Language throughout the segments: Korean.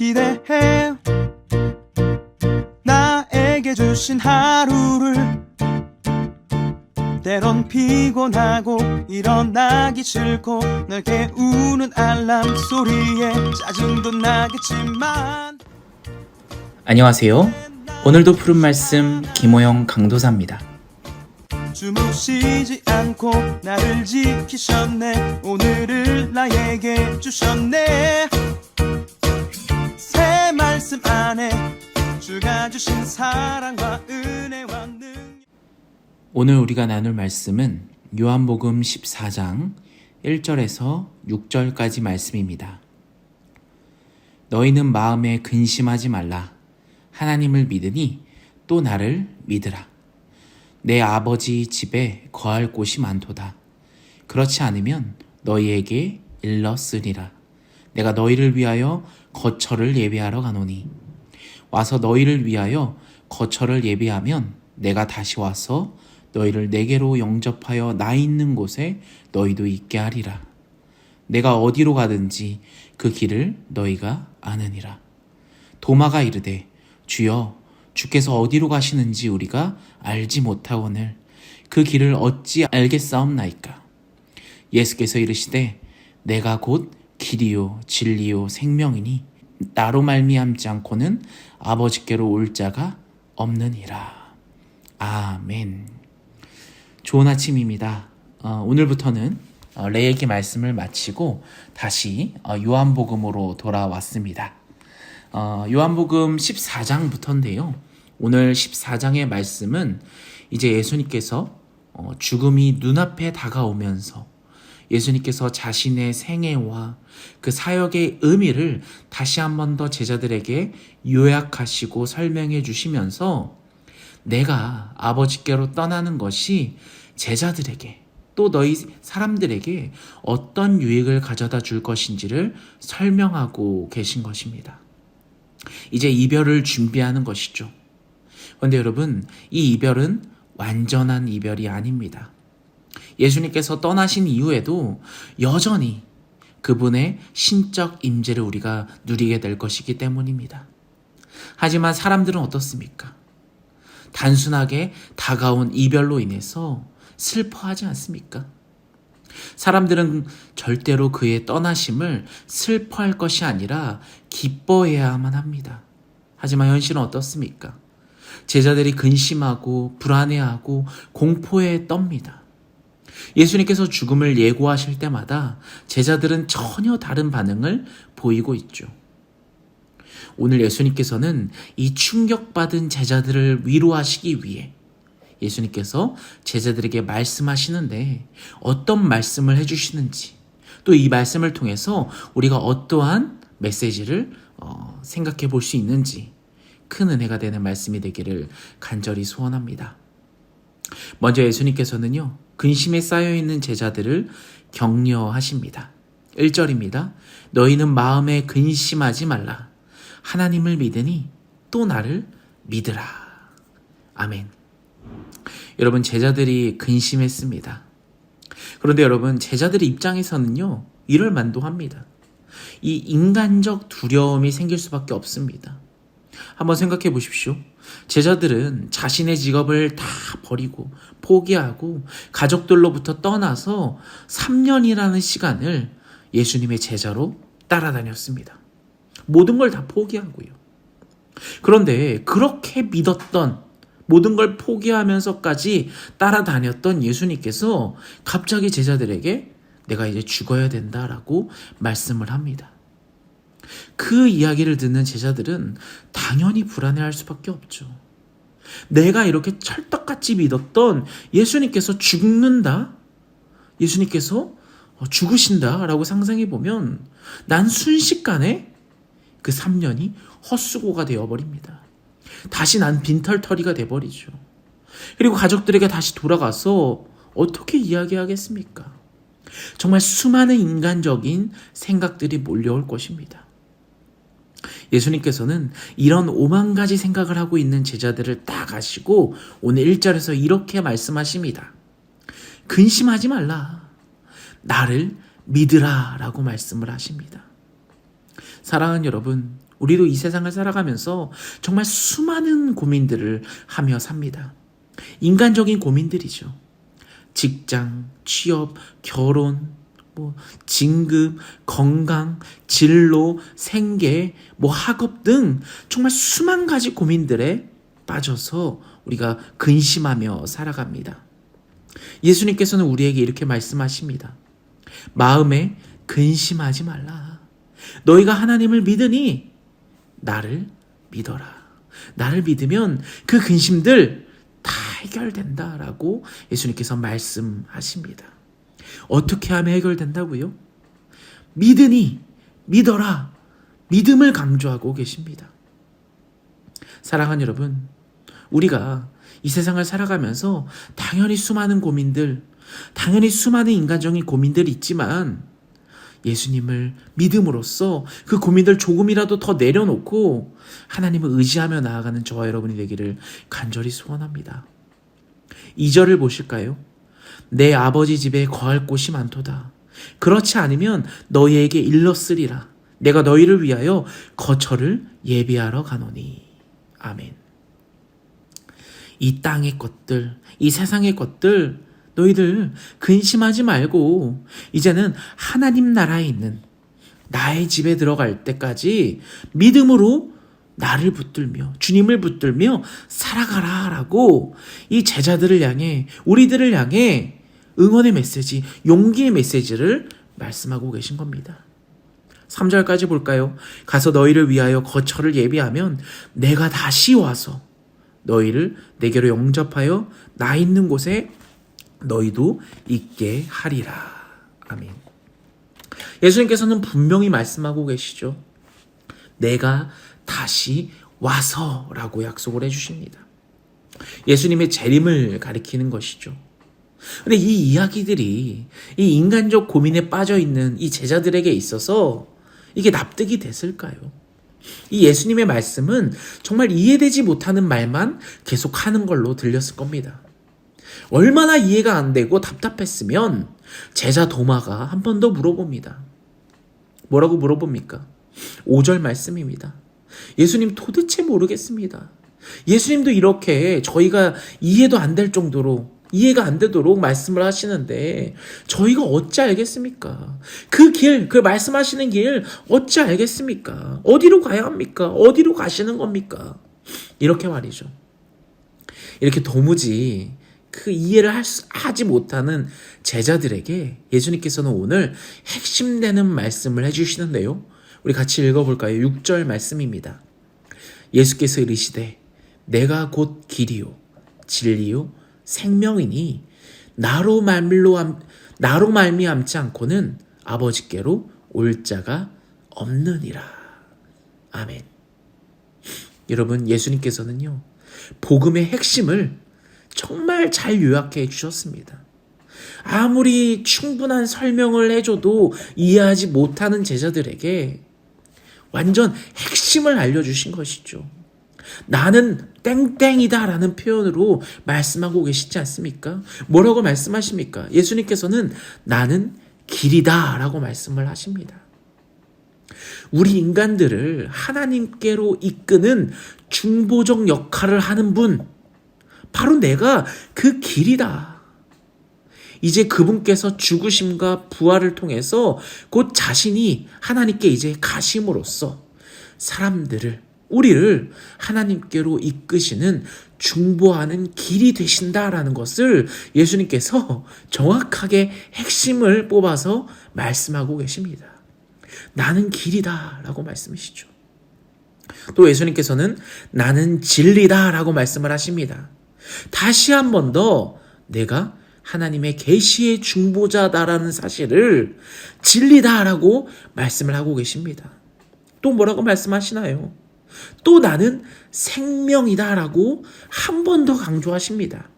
기대해 나에게 주신 하루를. 때론 피곤하고 일어나기 싫고 널 깨우는 알람 소리에 짜증도 나겠지만. 안녕하세요. 오늘도 푸른 말씀 김호영 강도사입니다. 주무시지 않고 나를 지키셨네. 오늘을 나에게 주셨네. 새 말씀 안에 주가 주신 사랑과 은혜와 능력. 오늘 우리가 나눌 말씀은 요한복음 14장 1절에서 6절까지 말씀입니다. 너희는 마음에 근심하지 말라. 하나님을 믿으니 또 나를 믿으라. 내 아버지 집에 거할 곳이 많도다. 그렇지 않으면 너희에게 일렀으리라. 내가 너희를 위하여 거처를 예비하러 가노니 와서 너희를 위하여 거처를 예비하면 내가 다시 와서 너희를 내게로 영접하여 나 있는 곳에 너희도 있게 하리라. 내가 어디로 가든지 그 길을 너희가 아느니라. 도마가 이르되 주여 주께서 어디로 가시는지 우리가 알지 못하거늘 그 길을 어찌 알겠사옵나이까. 예수께서 이르시되 내가 곧 길이요 진리요 생명이니 나로 말미암지 않고는 아버지께로 올 자가 없느니라. 아멘. 좋은 아침입니다. 오늘부터는 레이기 말씀을 마치고 다시 요한복음으로 돌아왔습니다. 요한복음 14장부터인데요. 오늘 14장의 말씀은 이제 예수님께서 죽음이 눈앞에 다가오면서 예수님께서 자신의 생애와 그 사역의 의미를 다시 한 번 더 제자들에게 요약하시고 설명해 주시면서 내가 아버지께로 떠나는 것이 제자들에게 또 너희 사람들에게 어떤 유익을 가져다 줄 것인지를 설명하고 계신 것입니다. 이제 이별을 준비하는 것이죠. 그런데 여러분, 이 이별은 완전한 이별이 아닙니다. 예수님께서 떠나신 이후에도 여전히 그분의 신적 임재를 우리가 누리게 될 것이기 때문입니다. 하지만 사람들은 어떻습니까? 단순하게 다가온 이별로 인해서 슬퍼하지 않습니까? 사람들은 절대로 그의 떠나심을 슬퍼할 것이 아니라 기뻐해야만 합니다. 하지만 현실은 어떻습니까? 제자들이 근심하고 불안해하고 공포에 떱니다. 예수님께서 죽음을 예고하실 때마다 제자들은 전혀 다른 반응을 보이고 있죠. 오늘 예수님께서는 이 충격받은 제자들을 위로하시기 위해 예수님께서 제자들에게 말씀하시는데 어떤 말씀을 해주시는지 또 이 말씀을 통해서 우리가 어떠한 메시지를 생각해 볼 수 있는지 큰 은혜가 되는 말씀이 되기를 간절히 소원합니다. 먼저 예수님께서는요, 근심에 쌓여있는 제자들을 격려하십니다. 1절입니다. 너희는 마음에 근심하지 말라. 하나님을 믿으니 또 나를 믿으라. 아멘. 여러분, 제자들이 근심했습니다. 그런데 여러분, 제자들의 입장에서는요, 이를 만도합니다. 이 인간적 두려움이 생길 수밖에 없습니다. 한번 생각해 보십시오. 제자들은 자신의 직업을 다 버리고 포기하고 가족들로부터 떠나서 3년이라는 시간을 예수님의 제자로 따라다녔습니다. 모든 걸 다 포기하고요. 그런데 그렇게 믿었던, 모든 걸 포기하면서까지 따라다녔던 예수님께서 갑자기 제자들에게 내가 이제 죽어야 된다라고 말씀을 합니다. 그 이야기를 듣는 제자들은 당연히 불안해할 수밖에 없죠. 내가 이렇게 찰떡같이 믿었던 예수님께서 죽는다? 예수님께서 죽으신다라고 상상해보면 난 순식간에 그 3년이 헛수고가 되어버립니다. 다시 난 빈털터리가 돼버리죠. 그리고 가족들에게 다시 돌아가서 어떻게 이야기하겠습니까? 정말 수많은 인간적인 생각들이 몰려올 것입니다. 예수님께서는 이런 5만 가지 생각을 하고 있는 제자들을 딱 아시고 오늘 1절에서 이렇게 말씀하십니다. 근심하지 말라. 나를 믿으라 라고 말씀을 하십니다. 사랑하는 여러분, 우리도 이 세상을 살아가면서 정말 수많은 고민들을 하며 삽니다. 인간적인 고민들이죠. 직장, 취업, 결혼, 진급, 건강, 진로, 생계, 학업 등 정말 수만 가지 고민들에 빠져서 우리가 근심하며 살아갑니다. 예수님께서는 우리에게 이렇게 말씀하십니다. 마음에 근심하지 말라. 너희가 하나님을 믿으니 나를 믿어라. 나를 믿으면 그 근심들 다 해결된다라고 예수님께서 말씀하십니다. 어떻게 하면 해결된다고요? 믿으니, 믿어라. 믿음을 강조하고 계십니다. 사랑하는 여러분, 우리가 이 세상을 살아가면서 당연히 수많은 고민들, 당연히 수많은 인간적인 고민들이 있지만 예수님을 믿음으로써 그 고민들 조금이라도 더 내려놓고 하나님을 의지하며 나아가는 저와 여러분이 되기를 간절히 소원합니다. 2절을 보실까요? 내 아버지 집에 거할 곳이 많도다. 그렇지 않으면 너희에게 일렀으리라. 내가 너희를 위하여 거처를 예비하러 가노니. 아멘. 이 땅의 것들, 이 세상의 것들 너희들 근심하지 말고 이제는 하나님 나라에 있는 나의 집에 들어갈 때까지 믿음으로 나를 붙들며 주님을 붙들며 살아가라 라고 이 제자들을 향해 우리들을 향해 응원의 메시지, 용기의 메시지를 말씀하고 계신 겁니다. 3절까지 볼까요? 가서 너희를 위하여 거처를 예비하면 내가 다시 와서 너희를 내게로 영접하여 나 있는 곳에 너희도 있게 하리라. 아멘. 예수님께서는 분명히 말씀하고 계시죠. 내가 다시 와서라고 약속을 해주십니다. 예수님의 재림을 가리키는 것이죠. 근데 이 이야기들이 이 인간적 고민에 빠져있는 이 제자들에게 있어서 이게 납득이 됐을까요? 이 예수님의 말씀은 정말 이해되지 못하는 말만 계속하는 걸로 들렸을 겁니다. 얼마나 이해가 안 되고 답답했으면 제자 도마가 한 번 더 물어봅니다. 뭐라고 물어봅니까? 5절 말씀입니다. 예수님 도대체 모르겠습니다. 예수님도 이렇게 저희가 이해도 안 될 정도로 이해가 안 되도록 말씀을 하시는데 저희가 어찌 알겠습니까? 그 길, 그 말씀하시는 길 어찌 알겠습니까? 어디로 가야 합니까? 어디로 가시는 겁니까? 이렇게 말이죠. 이렇게 도무지 그 이해를 하지 못하는 제자들에게 예수님께서는 오늘 핵심되는 말씀을 해주시는데요. 우리 같이 읽어볼까요? 6절 말씀입니다. 예수께서 이르시되 내가 곧 길이요 진리요 생명이니 나로 말미암지 않고는 아버지께로 올 자가 없느니라. 아멘. 여러분, 예수님께서는요 복음의 핵심을 정말 잘 요약해 주셨습니다. 아무리 충분한 설명을 해줘도 이해하지 못하는 제자들에게 완전 핵심을 알려주신 것이죠. 나는 땡땡이다 라는 표현으로 말씀하고 계시지 않습니까? 뭐라고 말씀하십니까? 예수님께서는 나는 길이다 라고 말씀을 하십니다. 우리 인간들을 하나님께로 이끄는 중보적 역할을 하는 분, 바로 내가 그 길이다. 이제 그분께서 죽으심과 부활을 통해서 곧 자신이 하나님께 이제 가심으로써 사람들을, 우리를 하나님께로 이끄시는 중보하는 길이 되신다라는 것을 예수님께서 정확하게 핵심을 뽑아서 말씀하고 계십니다. 나는 길이다 라고 말씀하시죠. 또 예수님께서는 나는 진리다 라고 말씀을 하십니다. 다시 한 번 더 내가 하나님의 계시의 중보자다라는 사실을 진리다라고 말씀을 하고 계십니다. 또 뭐라고 말씀하시나요? 또 나는 생명이다라고 한 번 더 강조하십니다.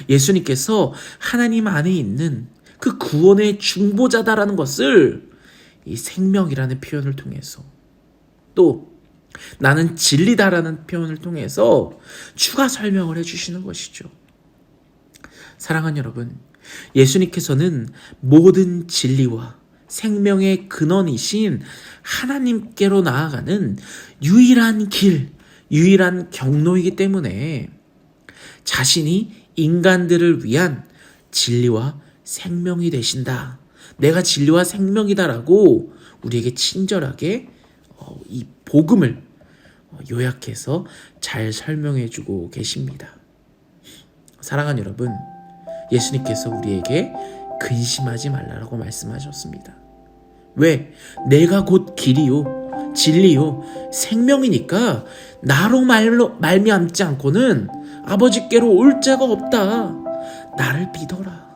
예수님께서 하나님 안에 있는 그 구원의 중보자다라는 것을 이 생명이라는 표현을 통해서, 또 나는 진리다라는 표현을 통해서 추가 설명을 해주시는 것이죠. 사랑하는 여러분, 예수님께서는 모든 진리와 생명의 근원이신 하나님께로 나아가는 유일한 길, 유일한 경로이기 때문에 자신이 인간들을 위한 진리와 생명이 되신다. 내가 진리와 생명이다라고 우리에게 친절하게 이 복음을 요약해서 잘 설명해주고 계십니다. 사랑하는 여러분, 예수님께서 우리에게 근심하지 말라라고 말씀하셨습니다. 왜? 내가 곧 길이요 진리요 생명이니까 나로 말미암지 않고는 아버지께로 올 자가 없다. 나를 믿어라.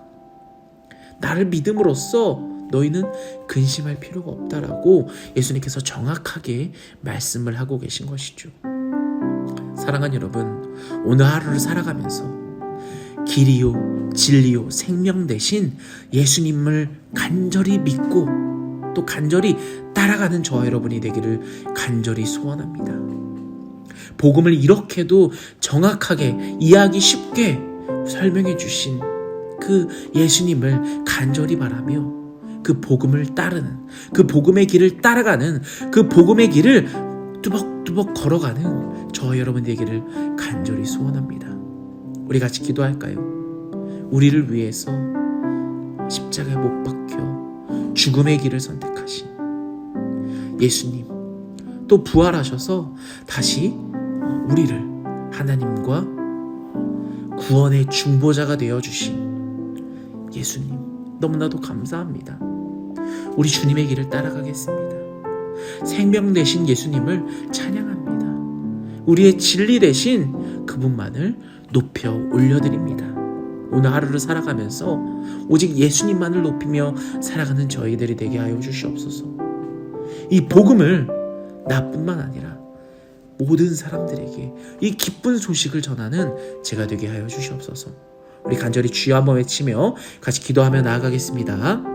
나를 믿음으로써 너희는 근심할 필요가 없다라고 예수님께서 정확하게 말씀을 하고 계신 것이죠. 사랑하는 여러분, 오늘 하루를 살아가면서 길이요 진리요 생명 대신 예수님을 간절히 믿고 또 간절히 따라가는 저와 여러분이 되기를 간절히 소원합니다. 복음을 이렇게도 정확하게 이해하기 쉽게 설명해 주신 그 예수님을 간절히 바라며 그 복음을 따르는, 그 복음의 길을 따라가는, 그 복음의 길을 뚜벅뚜벅 걸어가는 저와 여러분 되기를 간절히 소원합니다. 우리 같이 기도할까요? 우리를 위해서 십자가에 못 박혀 죽음의 길을 선택하신 예수님, 또 부활하셔서 다시 우리를 하나님과 구원의 중보자가 되어주신 예수님, 너무나도 감사합니다. 우리 주님의 길을 따라가겠습니다. 생명 되신 예수님을 찬양합니다. 우리의 진리 되신 그분만을 높여 올려드립니다. 오늘 하루를 살아가면서 오직 예수님만을 높이며 살아가는 저희들이 되게 하여 주시옵소서. 이 복음을 나뿐만 아니라 모든 사람들에게 이 기쁜 소식을 전하는 제가 되게 하여 주시옵소서. 우리 간절히 주여 한번 외치며 같이 기도하며 나아가겠습니다.